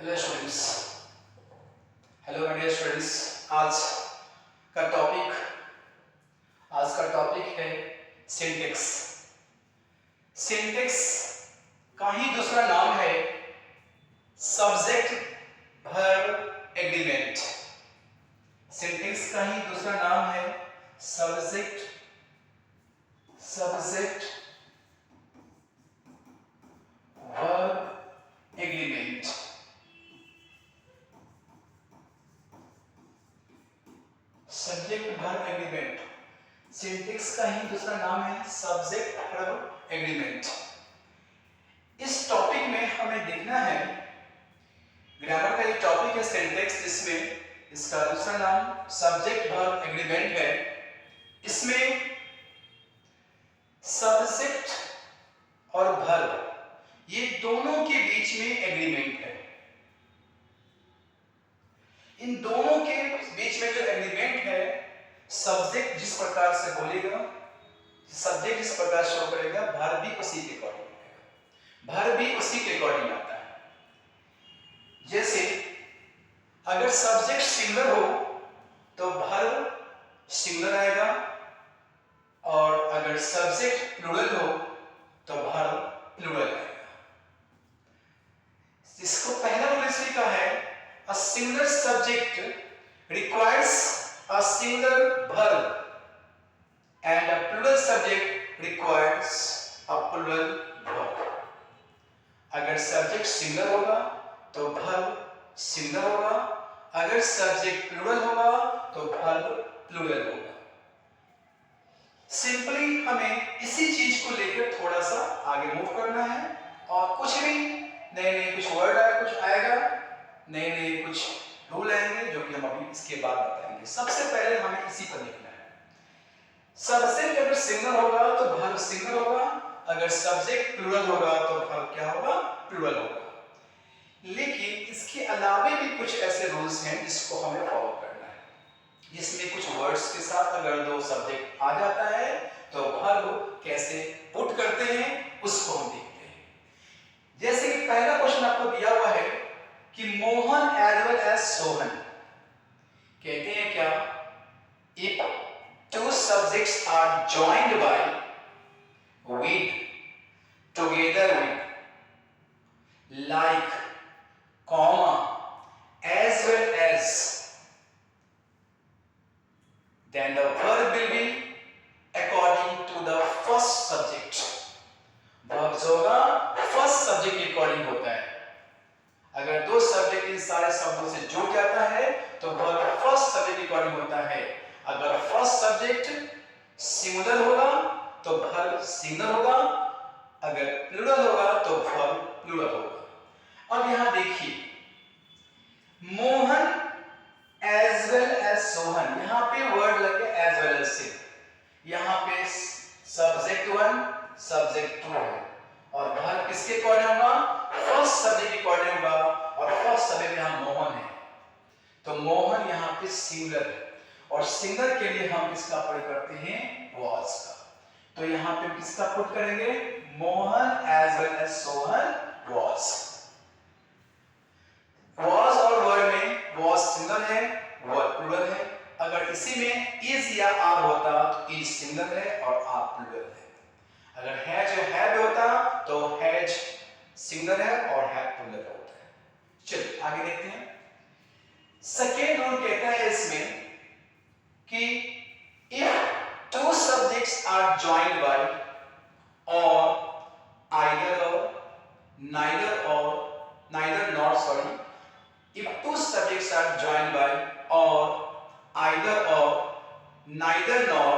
Hello students. Hello my dear students. आज का topic है सिंटेक्स। सिंटेक्स का ही दूसरा नाम है सब्जेक्ट वर्ब एग्रीमेंट। सिंटेक्स का ही दूसरा नाम है subject verb agreement. Subject verb agreement syntax का ही दूसरा नाम है सब्जेक्ट वर्ब एग्रीमेंट। इस टॉपिक में हमें देखना है, ग्रामर का एक टॉपिक है सिंटेक्स, जिसमें इसका दूसरा नाम सब्जेक्ट वर्ब एग्रीमेंट है। इसमें सब्जेक्ट और वर्ब ये दोनों के बीच में एग्रीमेंट है। इन दोनों के बीच में जो एग्रीमेंट है, सब्जेक्ट जिस प्रकार से बोलेगा, सब्जेक्ट जिस प्रकार शो करेगा, वर्ब भी उसी के अकॉर्डिंग आएगा। वर्ब भी उसी के अकॉर्डिंग आता है। जैसे अगर सब्जेक्ट सिंगुलर हो तो वर्ब सिंगुलर आएगा, और अगर सब्जेक्ट प्लूरल हो तो वर्ब प्लूरल आएगा। इसको पहला रूल इस लिखा है, a singular subject requires a singular verb and a plural subject requires a plural verb। अगर सब्जेक्ट सिंगुलर होगा तो वर्ब सिंगुलर होगा, अगर सब्जेक्ट प्लूरल होगा तो वर्ब प्लूरल होगा। सिंपली हमें इसी चीज को लेकर थोड़ा सा आगे मूव करना है, और कुछ भी नए कुछ वर्ड आएगा, कुछ आएगा, नए कुछ रूल आएंगे, जो कि हम अभी इसके बाद बताएंगे। सबसे पहले हमें इसी पर देखना है। सब्जेक्ट अगर सिंगुलर होगा तो वर्ब सिंगुलर होगा, अगर सब्जेक्ट प्लूरल होगा तो वर्ब क्या होगा? प्लूरल होगा। लेकिन इसके अलावे भी कुछ ऐसे रूल्स हैं जिसको हमें फॉलो करना है, जिसमें कुछ वर्ड्स के साथ अगर दो सब्जेक्ट आ जाता है तो वर्ब कैसे पुट करते हैं उसको हम देखते हैं। जैसे कि पहला क्वेश्चन आपको दिया हुआ है कि Mohan as well as Sohan, कहते हैं क्या? If two subjects are joined by, with, together with, like, comma, as well as, then the verb will be according to the first subject। Verb जो होगा फर्स्ट सब्जेक्ट के अकॉर्डिंग होता है। अगर दो सब्जेक्ट इन सारे शब्दों से जुड़ जाता है तो वर्ब फर्स्ट सब्जेक्ट के अकॉर्डिंग होता है। अगर फर्स्ट सब्जेक्ट सिंगुलर होगा तो वर्ब सिंगुलर होगा, अगर प्लूरल होगा तो वर्ब प्लूरल होगा। अब यहां देखिए, Mohan as well as Sohan, यहां पे वर्ड लगे एज वेल एज से। यहां पे सब्जेक्ट 1 सब्जेक्ट 2 है, और वर्ब किसके अकॉर्डिंग होगा? फर्स्ट सब्जेक्ट के अकॉर्डिंग होगा, और फर्स्ट सब्जेक्ट यहां मोहन है, तो मोहन यहां पे सिंगुलर है, और सिंगुलर के लिए हम किसका प्रयोग करते हैं? वाज का। तो यहां पे किसका पुट करेंगे? Mohan as well as Sohan was. Was और वर्ड में वाज सिंगुलर है, वर्ब प्लूरल है। अगर इसी में इज या आर होता तो इज सिंगुलर है और आर प्लूरल है। अगर हैज या हैव होता तो हैज सिंगुलर है और हैव प्लूरल होता है। चलिए आगे देखते हैं। सेकेंड रूल कहता है इसमें कि if two subjects are joined by, or either or, neither or, neither nor, sorry, if two subjects are joined by, or either or, neither nor,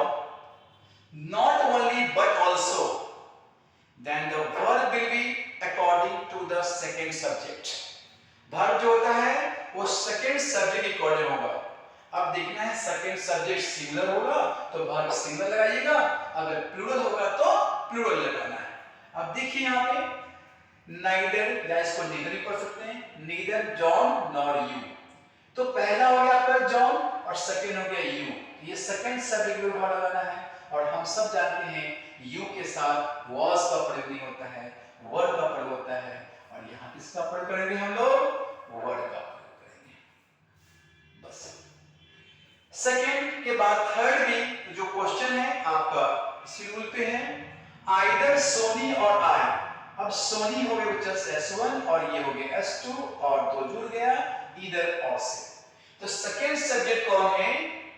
not only but also, then the verb will be according to the second subject। Verb जो होता है वो second subject के according होगा। अब देखना है, second subject singular होगा तो वर्ब सिंगुलर लगाइएगा, अगर प्लूरल होगा तो प्लूरल लगाना है। अब देखिए यहाँ पे नाइदर, या इसको नीदर भी पढ़ सकते हैं, नीदर जॉन नॉर यू। तो पहला हो गया आपका जॉन और सेकेंड हो गया यू, ये सेकेंड सब्जेक्ट के ऊपर लगाना है। और हम सब जानते हैं यू के साथ वाज का प्रयोग नहीं होता है, वर्ब का प्रयोग होता है, और यहाँ किसका प्रयोग करेंगे हम लोग? वर्ड का प्रयोग करेंगे, बस। सेकेंड के बाद थर्ड में जो क्वेश्चन है आपका इसी रूल पे है, आइदर सोनी और आई। अब सोनी हो गया बच्चा S1 और ये हो गया S2 और दो जुड़ गया इधर और से, तो सेकेंड सब्जेक्ट कौन है,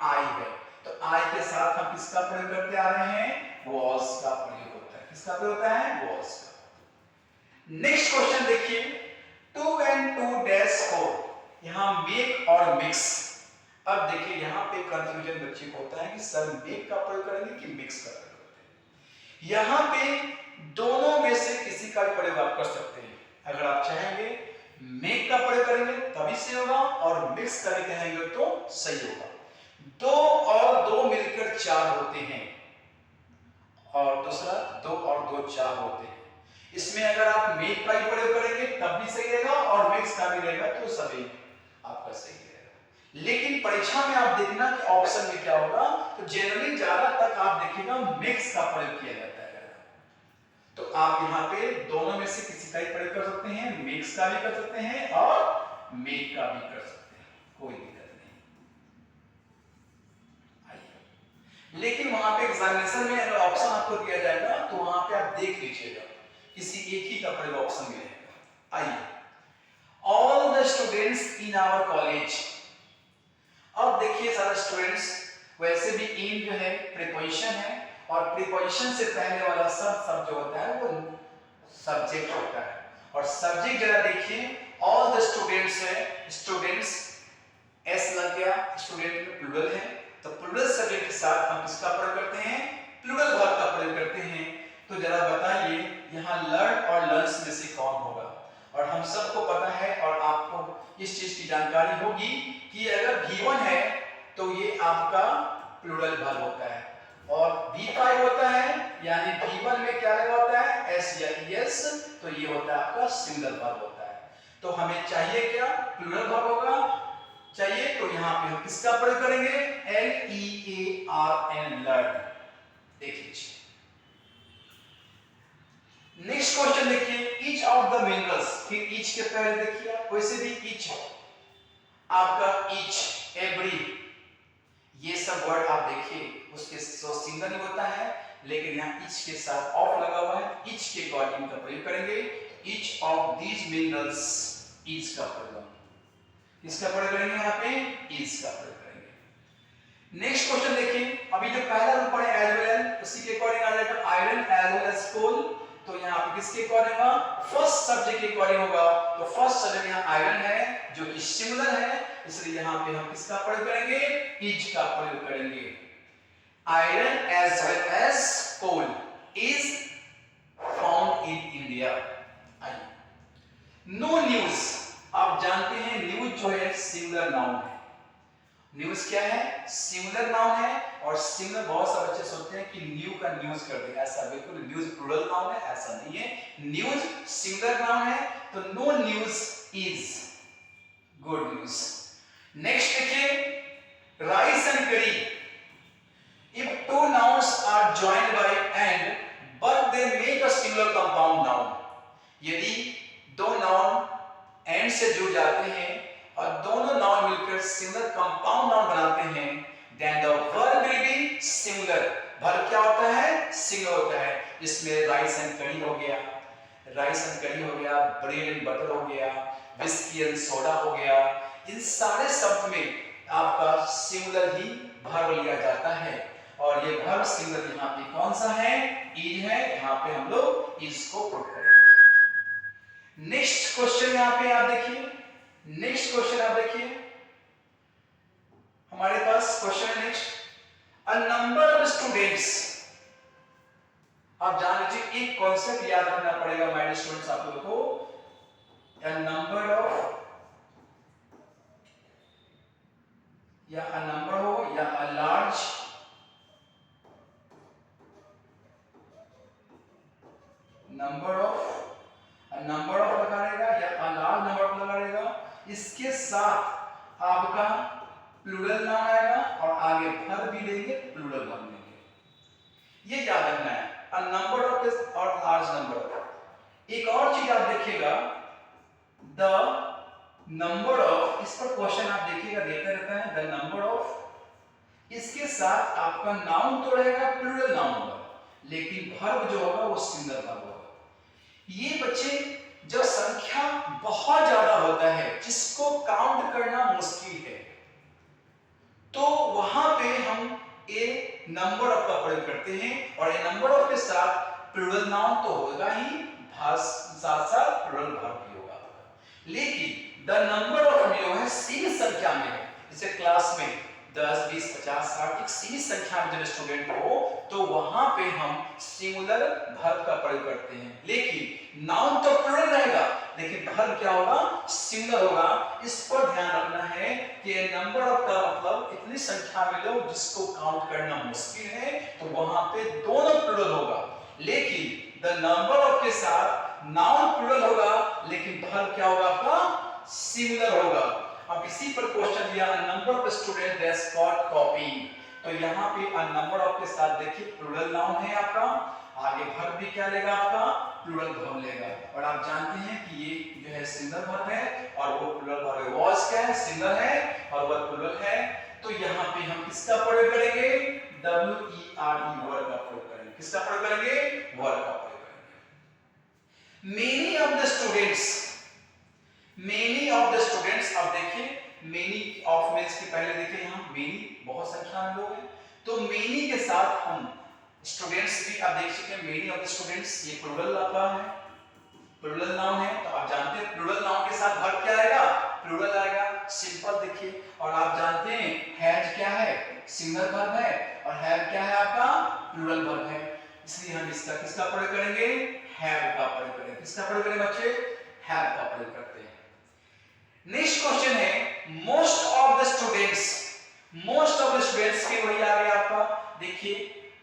आई है। तो आई के साथ हम किसका प्रयोग करते आ रहे हैं, वॉज का प्रयोग होता है। किसका प्रयोग होता है, वॉज का। नेक्स्ट क्वेश्चन देखिए, 2 and 2 dash 4, यहां मेक और मिक्स। अब देखिए यहां पे कंफ्यूजन बच्चे को होता है कि सर मेक का प्रयोग करेंगे कि मिक्स का प्रयोग करेंगे। यहां पे दोनों में से किसी का भी प्रयोग आप कर सकते हैं। अगर आप चाहेंगे मेक का प्रयोग करेंगे तभी सही होगा, और मिक्स का भी कहेंगे तो सही होगा। 2 और 2 मिलकर 4 होते हैं, और दूसरा 2 और 2 4 होते हैं। इसमें अगर आप मेक का ही प्रयोग करेंगे तब भी सही रहेगा, और मिक्स का भी रहेगा तो सभी आपका सही रहेगा। लेकिन परीक्षा में आप देखना कि ऑप्शन में क्या होगा, तो जनरली ज्यादा तक आप देखिएगा मिक्स का प्रयोग किया जाता है। तो आप यहाँ पे दोनों में से किसी का ही प्रयोग कर सकते हैं, मिक्स का भी कर सकते हैं और मेक का भी कर सकते हैं, कोई दिक्कत नहीं। आइए, लेकिन वहां पे एग्जामिनेशन में अगर ऑप्शन आपको दिया जाएगा तो वहां पे आप देख लीजिएगा किसी एक ही का प्रयोग ऑप्शन मिलेगा। आइए, all the students in our college. अब देखिए सारे स्टूडेंट्स, वैसे भी इन जो है प्रीपोजिशन है, और प्रीपोजिशन से पहले वाला सब जो होता है वो सब्जेक्ट होता है। और सब्जेक्ट जरा देखिए, ऑल द स्टूडेंट्स है, स्टूडेंट्स एस लग गया, स्टूडेंट में प्लूरल है, तो प्लूरल सब्जेक्ट के साथ हम किसका प्रयोग करते हैं, प्लूरल वर्ब का प्रयोग करते हैं। तो जरा बताइए यहाँ लर्न और लर्न्स में से कौन होगा। और हम सबको पता है और आपको इस चीज की जानकारी होगी कि अगर V1 है तो ये आपका प्लूरल वर्ब होता है, और V5 होता है यानी V1 में क्या लगा होता है, S या ES, तो ये होता है आपका सिंगुलर वर्ब होता है। तो हमें चाहिए क्या, प्लूरल वर्ब होगा चाहिए, तो यहाँ पे हम किसका प्रयोग करेंगे, LEARN, लर्न। देख लीजिए नेक्स्ट क्वेश्चन देखिए, ईच ऑफ द मिनरल्स। फिर ईच के पहले देखिए वैसे भी ईच आपका ईच, एवरी, ये सब वर्ड आप देखिए उसके सिंगल ही होता है, लेकिन यहाँ ईच के साथ ऑफ लगा हुआ है, ईच के अकॉर्डिंग का प्रयोग करेंगे। Each of these minerals, each का प्रयोग, किसका प्रयोग करेंगे, यहाँ पे ईच का प्रयोग करेंगे। नेक्स्ट क्वेश्चन देखिए, अभी जो पहला रूल पढ़े एज वेल एज, उसी के अकॉर्डिंग आ जाएगा iron as well as coal. तो यहाँ पे किसके अकॉर्डिंग होगा, फर्स्ट सब्जेक्ट के अकॉर्डिंग होगा। तो फर्स्ट सब्जेक्ट यहाँ आयरन है जो कि सिंगुलर है, इसलिए यहाँ पे हम किसका प्रयोग करेंगे, इज का प्रयोग करेंगे। Iron as well as coal is found in India. No news, आप जानते हैं न्यूज जो है सिंगुलर नाउन है। न्यूज क्या है, सिंगुलर नाउन है, और सिंगुलर बहुत सारे बच्चे सोचते हैं कि न्यू का न्यूज कर देंगे, ऐसा बिल्कुल, न्यूज प्लूरल नाउन है, ऐसा नहीं है। न्यूज सिंगुलर नाउन है, तो no news is good news. Next देखिए, rice and curry. If two nouns are joined by and but they make a singular compound noun, यदि दो नाउन एंड से जुड़ जाते हैं और दोनों नाउन मिलकर सिंगुलर कंपाउंड नाउन बनाते हैं, then the verb will be singular. Verb क्या होता है, सिंगुलर होता है। इसमें राइस एंड करी हो गया, राइस एंड करी हो गया, ब्रेड एंड बटर हो गया, विस्की एंड सोडा हो गया, इन सारे शब्द में आपका सिंगुलर ही वर्ब लिया जाता है, और ये वर्ब सिंगुलर यहाँ पे कौन सा है, इज है। यहाँ पे हम लोग इज को पुट करेंगे। नेक्स्ट क्वेश्चन यहाँ पे आप देखिए, नेक्स्ट क्वेश्चन आप देखिए, हमारे पास क्वेश्चन है next, a number of students. आप जान लीजिए एक कॉन्सेप्ट याद रखना पड़ेगा माय स्टूडेंट्स आप लोगों को, अ नंबर ऑफ, या अ नंबर हो या a large number of, number of लगा रहेगा या अ लार्ज नंबर ऑफ लगा रहेगा, इसके साथ आपका प्लूरल नाउन आएगा और आगे वर्ब भी देंगे, प्लूरल वर्ब देंगे। ये याद रखना है, अ नंबर ऑफ और लार्ज नंबर ऑफ। एक और चीज आप देखिएगा, द नंबर ऑफ, इस पर क्वेश्चन आप देखिएगा देता रहता है, द नंबर ऑफ, इसके साथ आपका नाउन तो रहेगा, प्लूरल नाउन होगा, लेकिन वर्ब जो होगा वो सिंगुलर वर्ब होगा। ये बच्चे जब संख्या बहुत ज्यादा होता है जिसको काउंट करना मुश्किल है, तो वहां पे हम ए नंबर ऑफ का प्रयोग करते हैं, और ये नंबर ऑफ के साथ प्लूरल नाउन तो होगा ही, साथ साथ प्लूरल वर्ब भी होगा। लेकिन द नंबर ऑफ जो है सीमित संख्या में है, जैसे क्लास में 10, 20, 50, 60 एक सीमित संख्या में जब स्टूडेंट हो तो वहां पे हम सिंगुलर वर्ब का प्रयोग करते हैं। लेकिन नाउन तो प्लूरल रहेगा, लेकिन वर्ब क्या होगा, सिंगुलर होगा। इस पर ध्यान रखना है कि नंबर ऑफ का मतलब इतनी संख्या में लोग जिसको काउंट करना मुश्किल है, तो वहां पे दोनों प्लूरल होगा। लेकिन द नंबर ऑफ के साथ नाउन प्लूरल होगा, लेकिन वर्ब क्या होगा आपका, सिंगुलर होगा। अब इसी पर क्वेश्चन दिया, a number of students has got copying, तो यहाँ पे a number of के साथ देखिए प्लूरल नाउन है आपका, आगे वर्ब भी क्या लेगा आपका, प्लूरल वर्ब लेगा। और आप जानते हैं कि ये जो है सिंगुलर वर्ब है और वो प्लूरल वर्ब है, वाज क्या है, सिंगुलर है और वो प्लूरल है। तो यहाँ पे हम किसका प्रयोग करेंगे, WERE वर्ब का प्रयोग करेंगे। किसका प्रयोग करेंगे, वर्ब का प्रयोग करेंगे। Many of the students, many of the students, अब देखिए मेनी ऑफ में इसके पहले देखिए यहाँ मेनी बहुत संख्या में लोग हैं, तो मेनी के साथ हम स्टूडेंट्स भी आप देख सकते हैं, मेनी ऑफ द स्टूडेंट्स ये प्लूरल आपका है, प्लूरल नाउन है। तो आप जानते हैं प्लूरल नाउन के साथ वर्ब क्या आएगा, प्लूरल आएगा, सिंपल देखिए। और आप जानते हैं हैज क्या है, सिंगुलर वर्ब है, और हैव क्या है आपका, प्लूरल वर्ब है। इसलिए हम इसका किसका प्रयोग करेंगे, हैव का प्रयोग करेंगे। किसका प्रयोग करेंगे बच्चे, हैव का प्रयोग करते हैं। नेक्स्ट क्वेश्चन है most of the students, most of the students के वही आ गया आपका, देखिए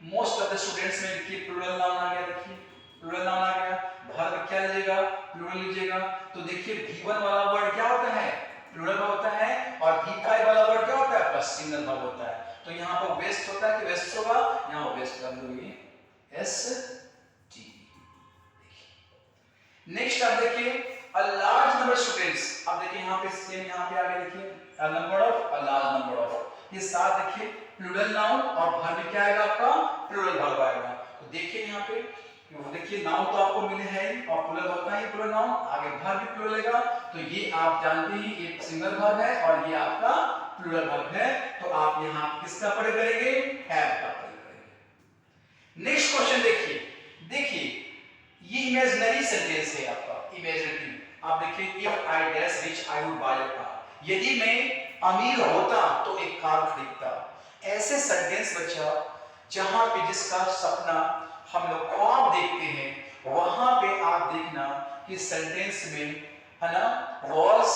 मोस्ट ऑफ द स्टूडेंट्स में देखिए प्लूरल नाउन आ गया, देखिए प्लूरल नाउन आ गया, वर्ब क्या लीजिएगा, प्लूरल लीजिएगा। तो देखिए V1 वाला वर्ड क्या होता है, प्लूरल होता है, और V5 वाला वर्ड क्या होता है आपका, सिंगल वर्ब होता है। तो यहाँ पर वेस्ट होता है कि वेस्ट होगा, यहाँ वेस्ट कर दोगे ST। नेक्स्ट आप देखिए a large number of students, अब देखिए यहाँ पे सेम यहाँ पे आगे देखिए a number of, a large number of, ये साथ देखिए प्लूरल नाउन और वर्ब क्या आएगा आपका, प्लूरल वर्ब आएगा। तो देखिए यहाँ पे देखिए नाउन तो आपको मिले है और प्लूरल होता है प्लूरल नाउन, आगे वर्ब भी प्लूरल लेगा। तो ये आप जानते हैं ये सिंगल वर्ब है और ये आपका प्लूरल वर्ब है। तो आप यहाँ किसका प्रयोग करेंगे, हैव का प्रयोग करेंगे। नेक्स्ट क्वेश्चन देखिए, देखिए ये इमेजिनरी सेंटेंस है आपका, इमेजिनरी। आप देखिए if I dash rich I would buy a car, यदि मैं अमीर होता तो एक कार खरीदता। ऐसे सेंटेंस बच्चा जहां पे जिसका सपना हम लोग ख्वाब देखते हैं, वहां पे आप देखना कि सेंटेंस में है ना वॉज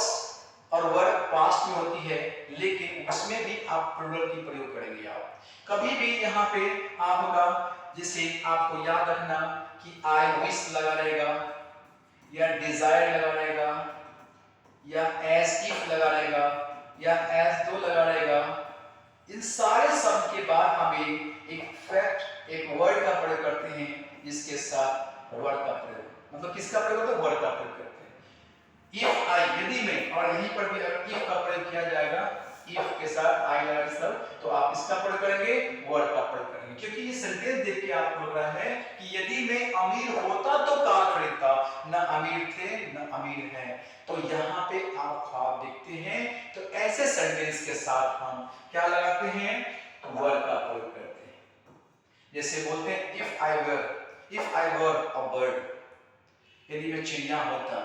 और वर्ब पास्ट में होती है, लेकिन उसमें भी आप प्लूरल की प्रयोग करेंगे। आप कभी भी यहाँ पे आपका जिसे आपको याद रखना कि आई विश लगा रहेगा या डिजायर लगा रहेगा या एज इफ लगा रहेगा या एज दो लगा रहेगा। इन सारे शब्द के बाद हमें एक फैक्ट, एक वर्ड का प्रयोग करते हैं जिसके साथ वर्ड का प्रयोग, मतलब किसका प्रयोग होता है, वर्ड का प्रयोग करते हैं। इफ आई, यदि में, और यहीं पर भी अगर इफ का प्रयोग किया जाएगा, इफ के साथ आई लगा सब, तो आप इसका प्रयोग करेंगे, वर्ड का प्रयोग करेंगे। क्योंकि ये सेंटेंस देख के आपको लग रहा है कि यदि मैं अमीर होता तो कार खरीदता, ना अमीर थे ना अमीर हैं। तो यहाँ पे आप ख्वाब देखते हैं, तो ऐसे सेंटेंस के साथ हम क्या लगाते हैं, वर्ड का प्रयोग करते हैं। जैसे बोलते हैं if I were a bird, यदि मैं चिड़िया होता।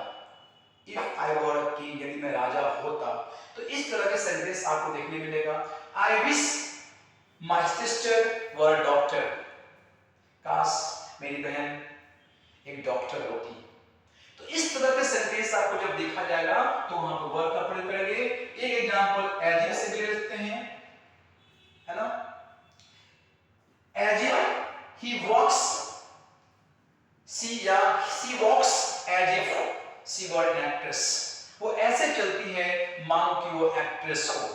If I were a king, यदि मैं राजा होता। तो इस तरह के सेंटेंस आपको देखने मिलेगा। I wish my sister were a doctor, काश मेरी बहन एक डॉक्टर होती। तो इस तरह के सेंटेंस आपको जब देखा जाएगा तो वहां पर वर्ब का प्रयोग करेंगे। एक एग्जांपल एज इफ से भी ले सकते हैं, है ना, as if he walks, she walks as if she were an actress. वो ऐसे चलती है मानो कि वो एक्ट्रेस हो,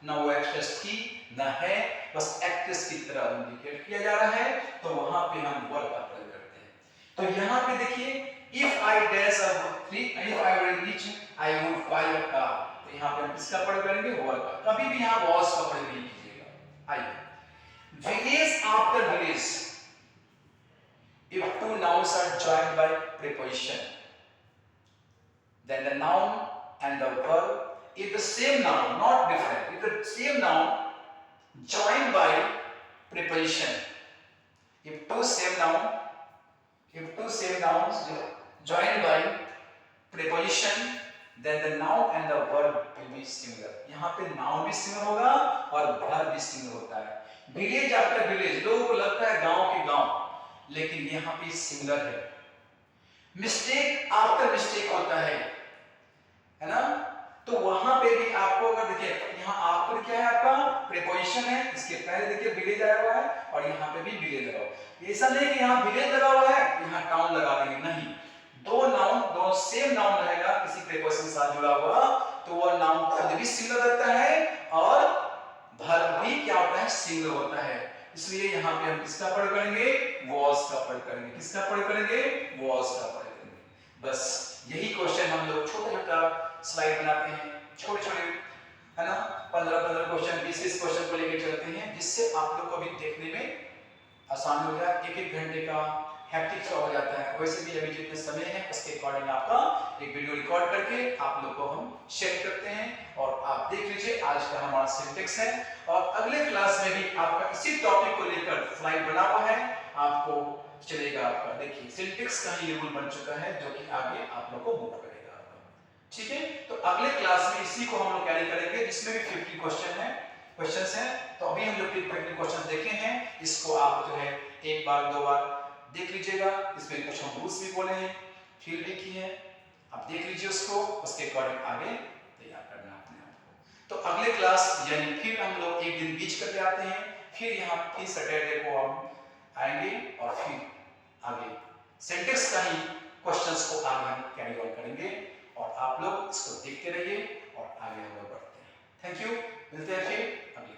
ना वो एक्ट्रेस थी ना है, बस एक्ट्रेस की तरह इंडिकेट किया जा रहा है। तो वहां पे हम वर्ब का प्रयोग करते हैं। तो यहाँ पे देखिए if I dash if I will reach I would buy a car. तो यहाँ पे हम किसका प्रयोग करेंगे, वर का। कभी भी यहाँ वॉज का प्रयोग नहीं कीजिएगा। आइए, village after village, if two nouns are joined by preposition, then the noun and the verb is the same noun, not different. If the same noun joined by preposition, if two same nouns joined by preposition, then the noun and the verb will be similar. यहाँ पे noun भी similar होगा और verb भी similar होता है। Village after village, लोगों को लगता है गांव के गांव, लेकिन यहाँ पे सिमिलर है। मिस्टेक आफ्टर मिस्टेक होता है ना। तो वहां पे भी आपको अगर देखिए, यहाँ आफ्टर क्या है, आपका प्रीपोजिशन है, इसके पहले देखिए विलेज आया हुआ है और यहाँ पे भी विलेज लगा हुआ है। ऐसा नहीं कि यहाँ विलेज लगा हुआ है यहाँ टाउन लगा देंगे, नहीं। दो सेम नाउन रहेगा किसी प्रीपोजिशन के साथ जुड़ा हुआ, तो वो नाउन खुद भी सिमिलर रहता है और वर्ब भी क्या होता है, सिमिलर होता है। इसलिए यहाँ पे हम किसका प्रयोग करेंगे, was का प्रयोग करेंगे। किसका प्रयोग करेंगे, was का प्रयोग करेंगे। बस यही क्वेश्चन हम लोग छोटा-छोटा स्लाइड बनाते हैं, छोटे-छोटे, है ना, 15-15 क्वेश्चन, 20-20 क्वेश्चन को लेकर चलते हैं, जिससे आप लोग को भी देखने में आसान हो जाए। एक घंटे का हैप्टिक सा हो जाता है। वैसे भी अभी जितने समय है उसके अकॉर्डिंग आपका एक वीडियो रिकॉर्ड करके आप लोग को हम शेयर करते हैं और आप देख लीजिए। आज का हमारा सिंटेक्स है और अगले क्लास में भी आपका इसी टॉपिक को लेकर स्लाइड बना हुआ है, आपको चलेगा। आपका देखिए सिंटेक्स का ही रूल बन चुका है जो कि आगे आप लोग को मूव करेगा आपका, ठीक है। तो अगले क्लास में इसी को हम लोग कैरी करेंगे, जिसमें भी 50 क्वेश्चंस हैं। तो अभी हम लोग 50 क्वेश्चन देखे हैं, इसको आप जो है एक बार दो बार देख लीजिएगा। इसमें कुछ हम रूल्स भी बोले हैं, फील भी किए हैं, आप देख लीजिए उसको, उसके अकॉर्डिंग आगे तैयार करना अपने आप को। तो अगले क्लास यानी फिर हम लोग एक दिन बीच करके आते हैं, फिर यहाँ फिर सैटरडे को हम आएंगे और फिर आगे सिंटेक्स का ही क्वेश्चंस को आगे हम कैरी ऑन करेंगे और आप लोग इसको देखते रहिए और आगे हम लोग बढ़ते हैं। थैंक यू, मिलते हैं फिर अगले